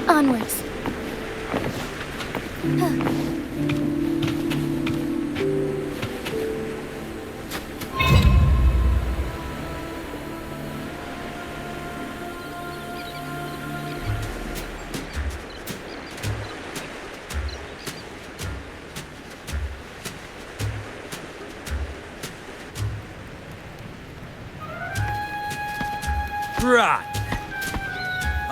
Onwards. Run!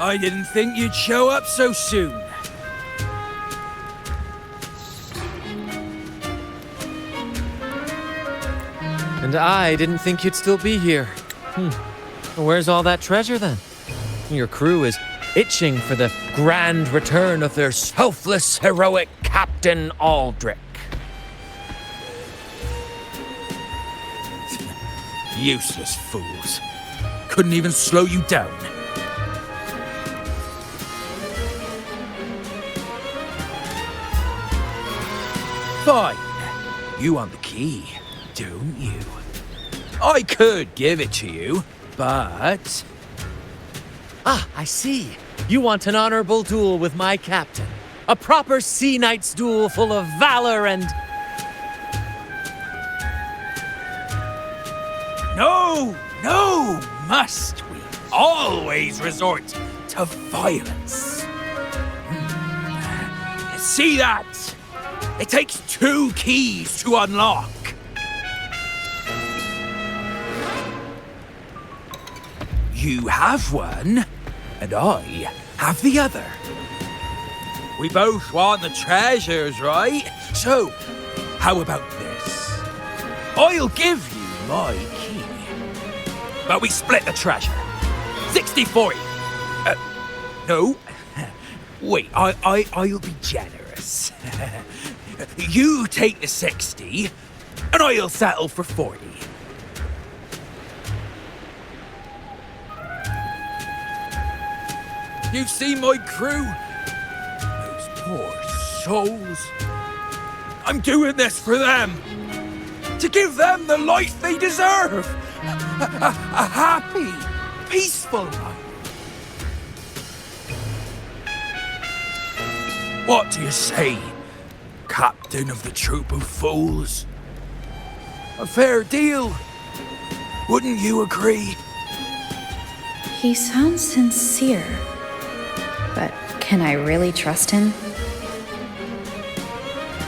I didn't think you'd show up so soon. And I didn't think you'd still be here. Where's all that treasure then? Your crew is itching for the grand return of their selfless, heroic Captain Aldrich. Useless fools. Couldn't even slow you down. Fine. You want the key, don't you? I could give it to you, but... Ah, I see. You want an honorable duel with my captain. A proper sea knight's duel full of valor and... No, must we always resort to violence? See that? It takes 2 keys to unlock. You have one, and I have the other. We both want the treasures, right? So, how about this? I'll give you my key, but we split the treasure. 60-40. No. Wait, I'll be generous. You take the 60, and I'll settle for 40. You see my crew? Those poor souls. I'm doing this for them. To give them the life they deserve. A happy, peaceful life. What do you say, Captain of the Troop of Fools? A fair deal, wouldn't you agree? He sounds sincere, but can I really trust him?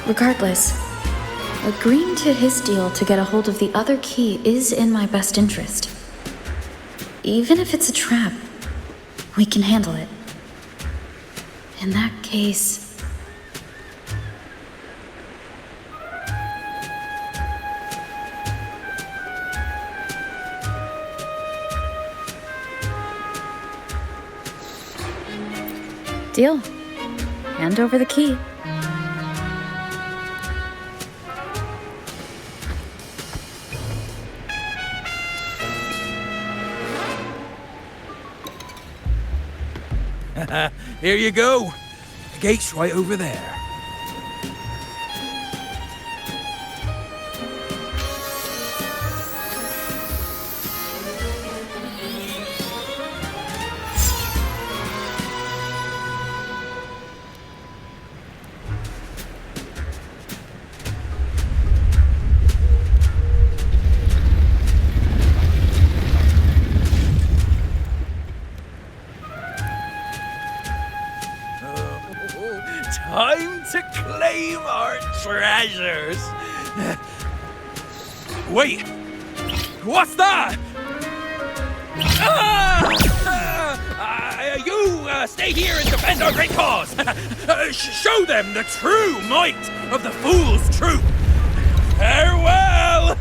Regardless, agreeing to his deal to get a hold of the other key is in my best interest. Even if it's a trap, we can handle it. In that case... Deal. Hand over the key. Here you go. The gate's right over there. Time to claim our treasures. Wait, what's that? You stay here and defend our great cause. Show them the true might of the Fool's Troop. Farewell.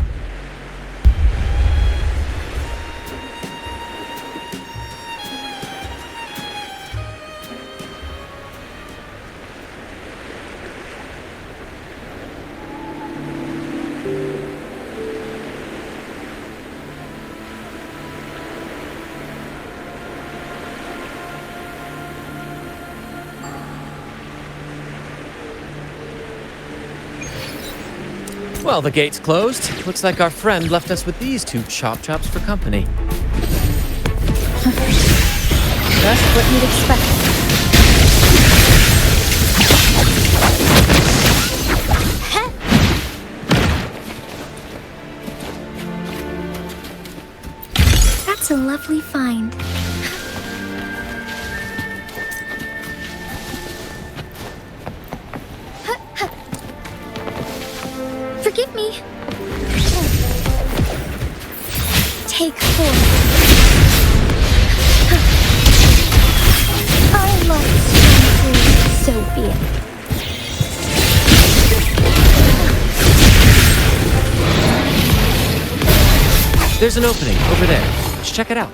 Well, the gate's closed. Looks like our friend left us with these 2 chop chops for company. Just what you'd expect. That's a lovely find. Forgive me. Take 4. I love strong food, so be it. There's an opening over there. Let's check it out.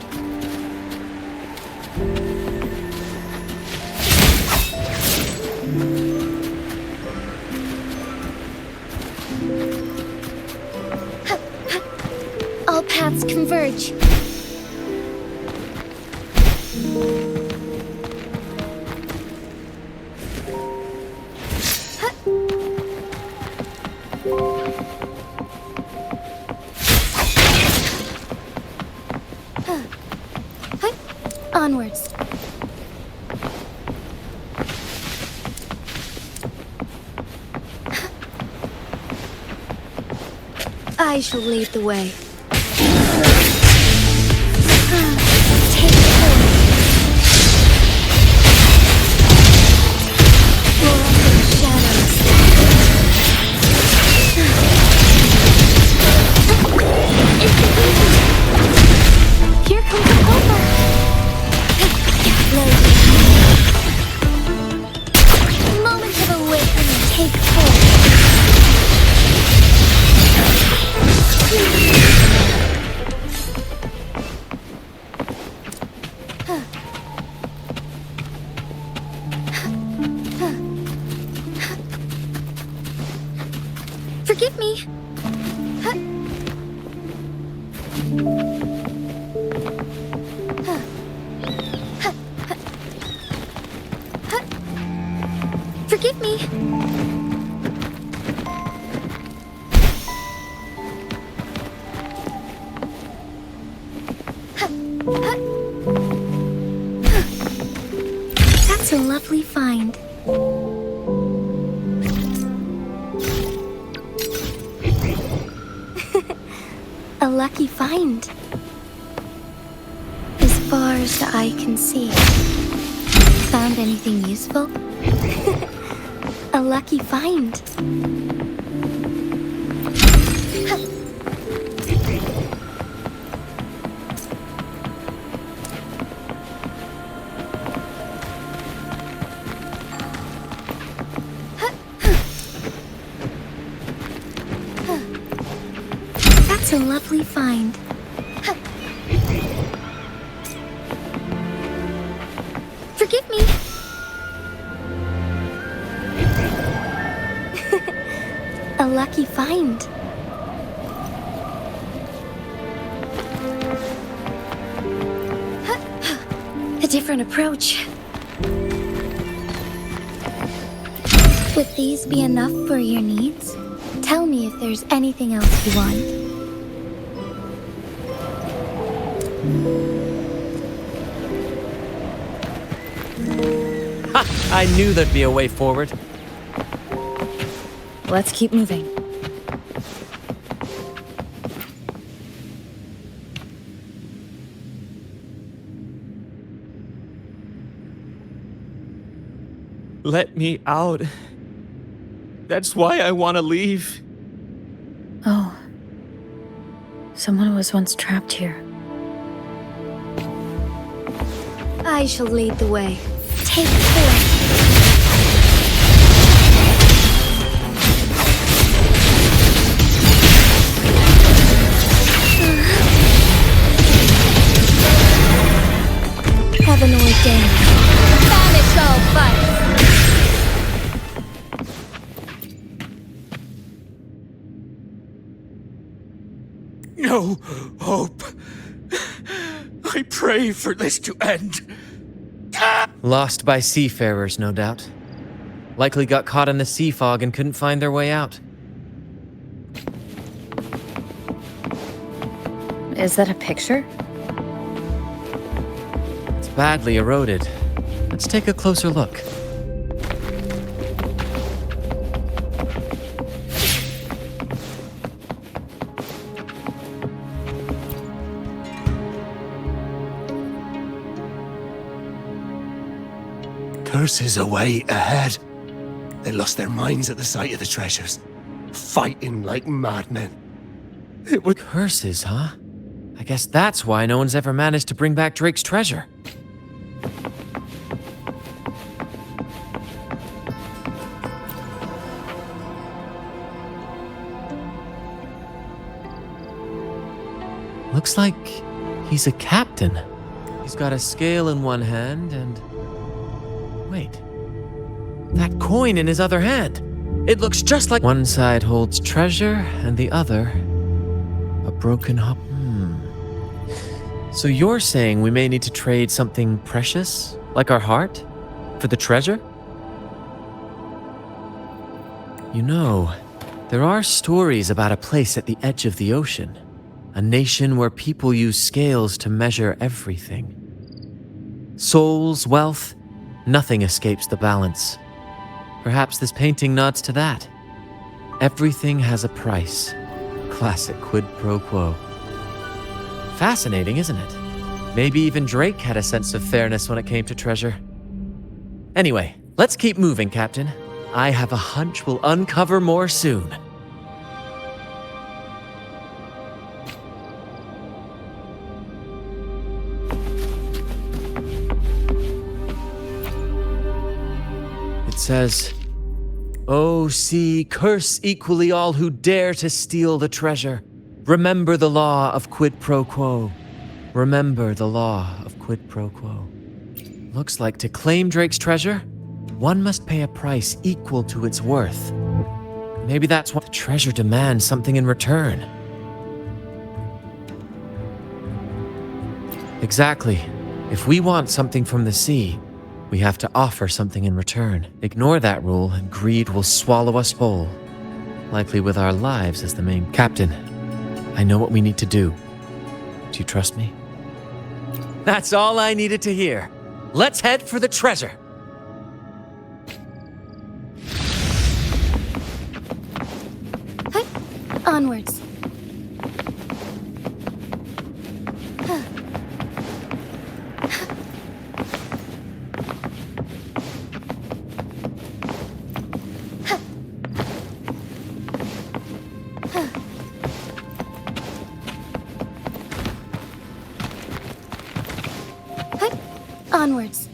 All paths converge. Onwards. I shall lead the way. Take hold. Walk in the shadows. It's easy. Here comes the helper. Moment of awakening. Take hold. Forgive me. Forgive me. That's a lovely find. A lucky find. As far as the eye can see. Found anything useful? A lucky find. That's a lovely find. Forgive me. A lucky find. A different approach. Would these be enough for your needs? Tell me if there's anything else you want. Ha! I knew there'd be a way forward. Let's keep moving. Let me out. That's why I want to leave. Oh. Someone was once trapped here. I shall lead the way. Take 4. Heaven ordained. Banish all vice. No hope. I pray for this to end. Lost by seafarers, no doubt. Likely got caught in the sea fog and couldn't find their way out. Is that a picture? badly eroded. Let's take a closer look. Curses await ahead. They lost their minds at the sight of the treasures, fighting like madmen. It would. Curses, huh? I guess that's why no one's ever managed to bring back Drake's treasure. Looks like he's a captain. He's got a scale in one hand and... Wait. That coin in his other hand. It looks just like... One side holds treasure and the other... a broken hop... So you're saying we may need to trade something precious, like our heart, for the treasure? You know, there are stories about a place at the edge of the ocean. A nation where people use scales to measure everything. Souls, wealth, nothing escapes the balance. Perhaps this painting nods to that. Everything has a price. Classic quid pro quo. Fascinating, isn't it? Maybe even Drake had a sense of fairness when it came to treasure. Anyway, let's keep moving, Captain. I have a hunch we'll uncover more soon. It says, "Oh, sea, curse equally all who dare to steal the treasure. Remember the law of quid pro quo. Remember the law of quid pro quo." Looks like to claim Drake's treasure, one must pay a price equal to its worth. Maybe that's why the treasure demands something in return. Exactly. If we want something from the sea, we have to offer something in return. Ignore that rule and greed will swallow us whole. Likely with our lives as the main captain. I know what we need to do. Do you trust me? That's all I needed to hear. Let's head for the treasure. Onwards. Onwards.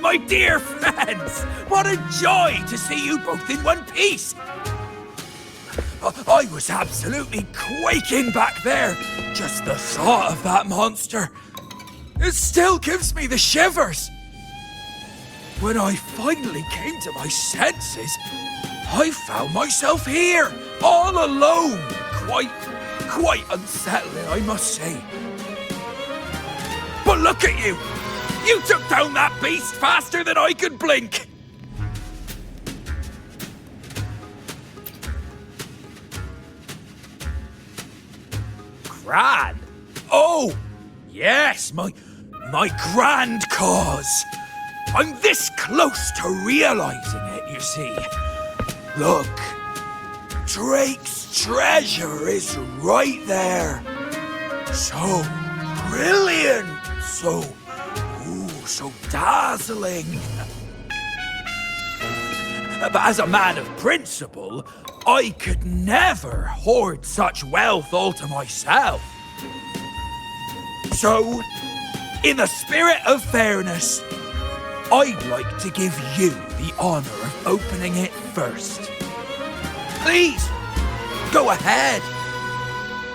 My dear friends! What a joy to see you both in one piece! I was absolutely quaking back there. Just the thought of that monster. It still gives me the shivers. When I finally came to my senses, I found myself here, all alone. Quite unsettling, I must say. But look at you! You took down that beast faster than I could blink! Grand? Oh, yes, my grand cause. I'm this close to realizing it, you see. Look, Drake's treasure is right there. So brilliant, so dazzling. But as a man of principle, I could never hoard such wealth all to myself. So, in the spirit of fairness, I'd like to give you the honor of opening it first. Please, go ahead.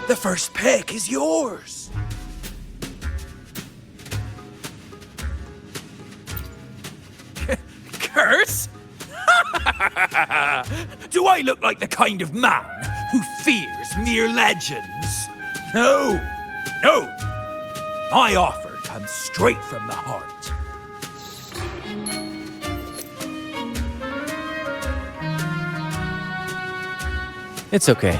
The first pick is yours. Do I look like the kind of man who fears mere legends? No, no. My offer comes straight from the heart. It's okay.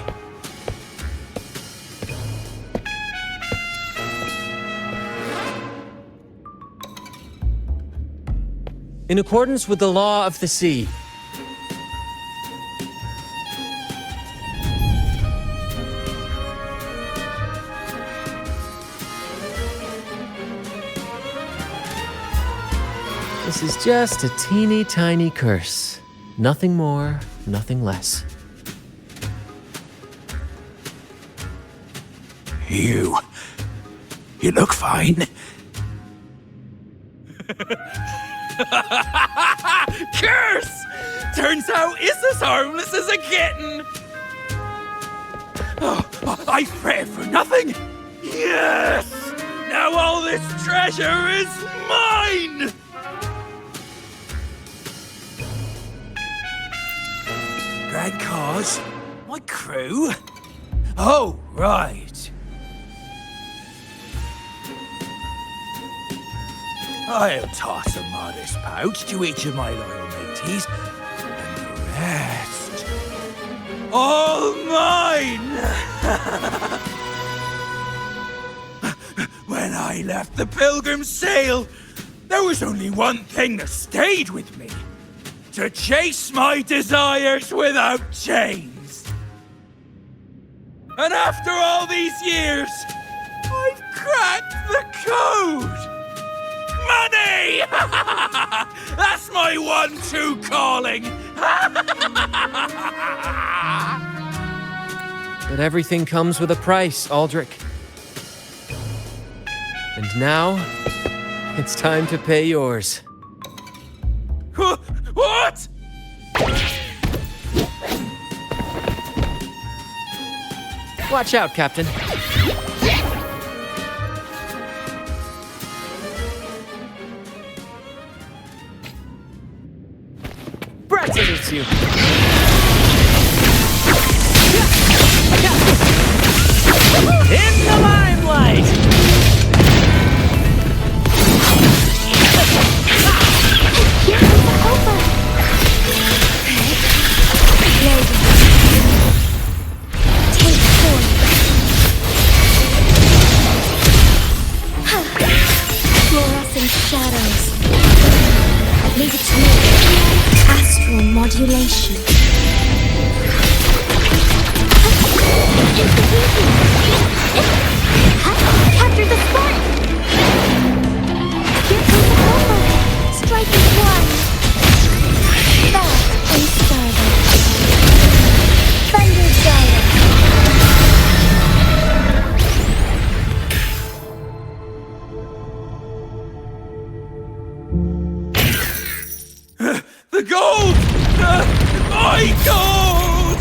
In accordance with the law of the sea, this is just a teeny tiny curse. Nothing more, nothing less. You look fine. Curse! Turns out it's as harmless as a kitten. Oh, I fretted for nothing. Yes! Now all this treasure is mine! Grand cause? My crew? Oh, right. I'll toss a modest pouch to each of my loyal mateys, and the rest, all mine! When I left the Pilgrim's Sail, there was only one thing that stayed with me: to chase my desires without chains. And after all these years, I've cracked the code! Money! That's my one-two calling! but everything comes with a price, Aldrich. And now, it's time to pay yours. What? Watch out, Captain. Brett salutes you. In the limelight! Fluorescent shadows. Leave it to me. Astral modulation. Capture the spark! Here comes the Hola. Strike it one. Fast and starlight. Thunder Gyre. The gold! My gold!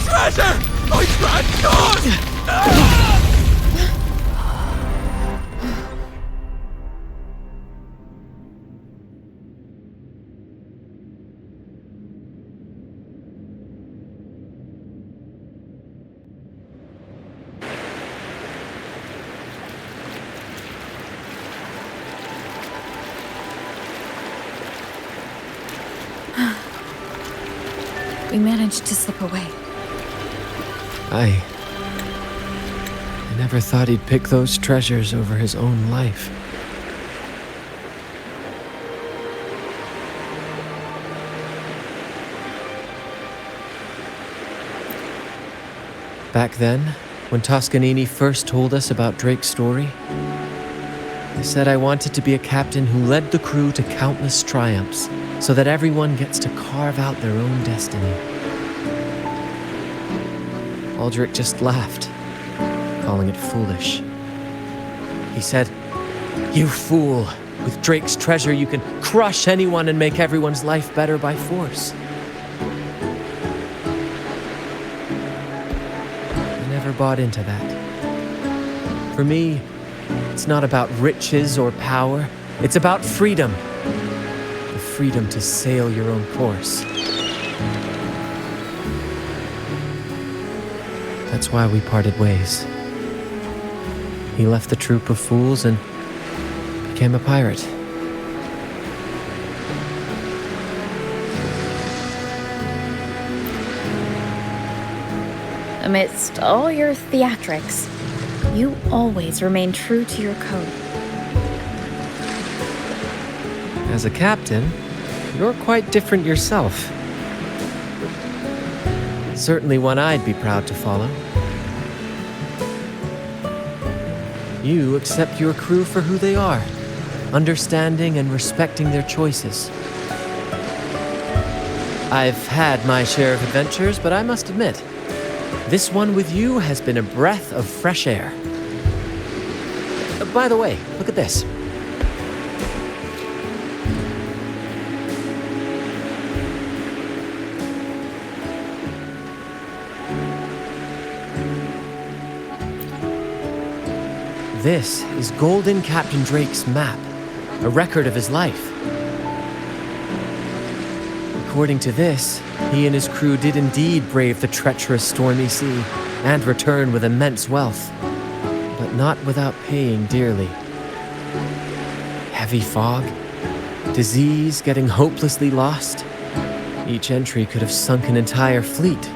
Treasure! My grand cause! We managed to slip away. I never thought he'd pick those treasures over his own life. Back then, when Toscanini first told us about Drake's story, I said I wanted to be a captain who led the crew to countless triumphs, so that everyone gets to carve out their own destiny. Aldrich just laughed, calling it foolish. He said, "You fool! With Drake's treasure, you can crush anyone and make everyone's life better by force." bought into that. For me, it's not about riches or power. It's about freedom. The freedom to sail your own course. That's why we parted ways. He left the troop of fools and became a pirate. Amidst all your theatrics, you always remain true to your code. As a captain, you're quite different yourself. Certainly one I'd be proud to follow. You accept your crew for who they are, understanding and respecting their choices. I've had my share of adventures, but I must admit, this one with you has been a breath of fresh air. By the way, look at this. This is Golden Captain Drake's map, a record of his life. According to this, he and his crew did indeed brave the treacherous stormy sea and return with immense wealth, but not without paying dearly. Heavy fog, disease, getting hopelessly lost. Each entry could have sunk an entire fleet.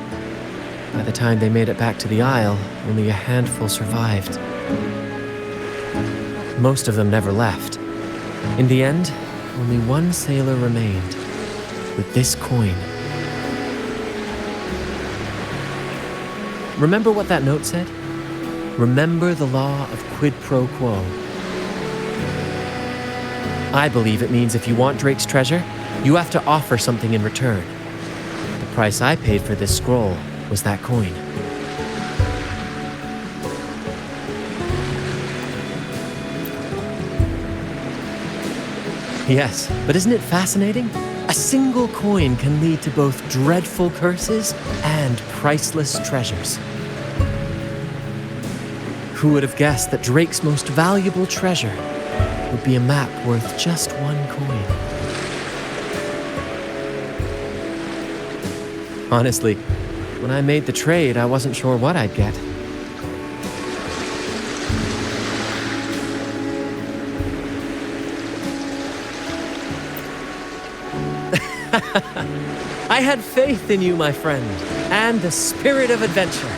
By the time they made it back to the Isle, only a handful survived. Most of them never left. In the end, only one sailor remained, with this coin. Remember what that note said? Remember the law of quid pro quo. I believe it means if you want Drake's treasure, you have to offer something in return. The price I paid for this scroll was that coin. Yes, but isn't it fascinating? A single coin can lead to both dreadful curses and priceless treasures. Who would have guessed that Drake's most valuable treasure would be a map worth just one coin? Honestly, when I made the trade, I wasn't sure what I'd get. I had faith in you, my friend, and the spirit of adventure.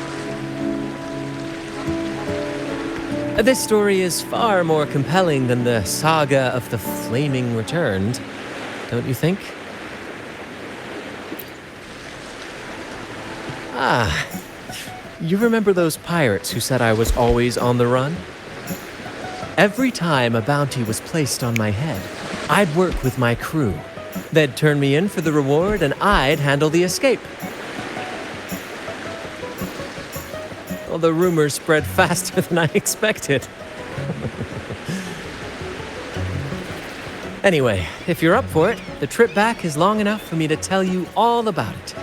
This story is far more compelling than the saga of the Flaming Returned, don't you think? Ah, you remember those pirates who said I was always on the run? Every time a bounty was placed on my head, I'd work with my crew. They'd turn me in for the reward, and I'd handle the escape. Well, the rumors spread faster than I expected. Anyway, if you're up for it, the trip back is long enough for me to tell you all about it.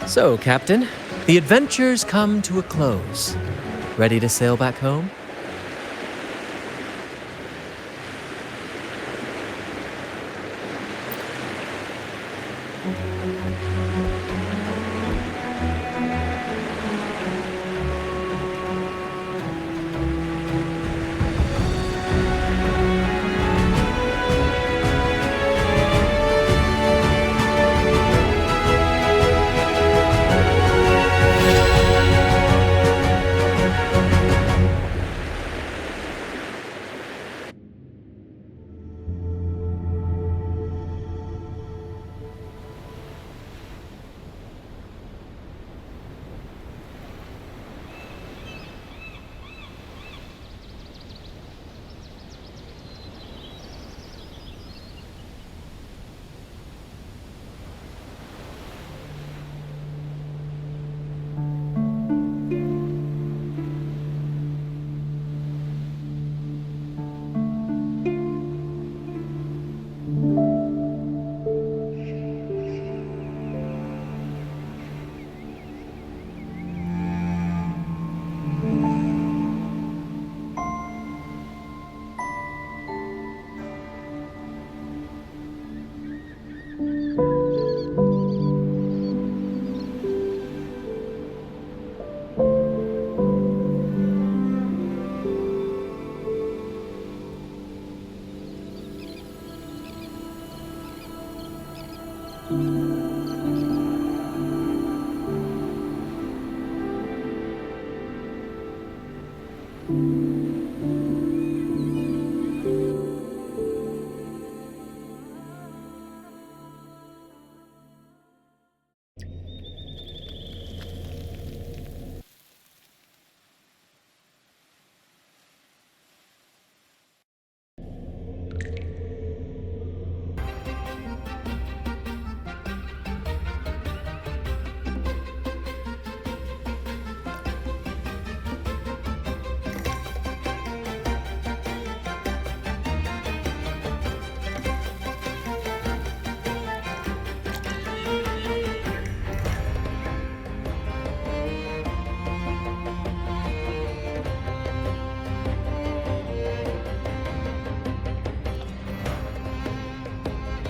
So, Captain, the adventures come to a close. Ready to sail back home?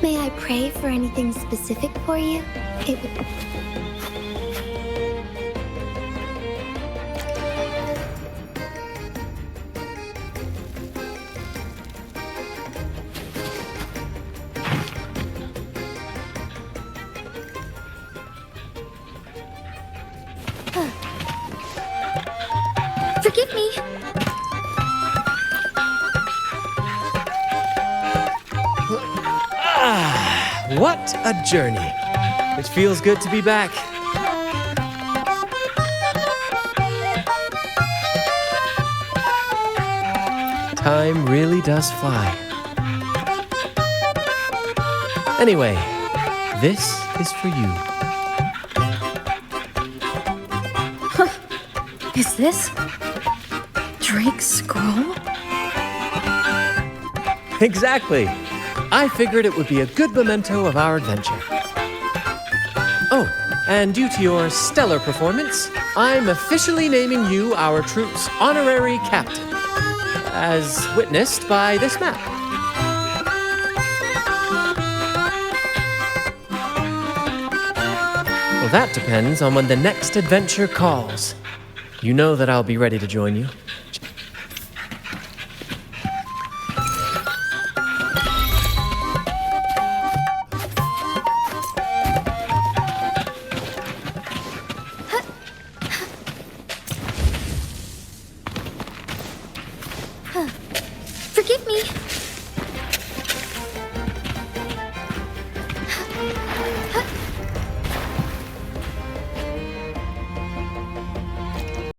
May I pray for anything specific for you? It would... Forgive me. What a journey. It feels good to be back. Time really does fly. Anyway, this is for you. Is this Drake's scroll? Exactly. I figured it would be a good memento of our adventure. Oh, and due to your stellar performance, I'm officially naming you our troop's honorary captain, as witnessed by this map. Well, that depends on when the next adventure calls. You know that I'll be ready to join you.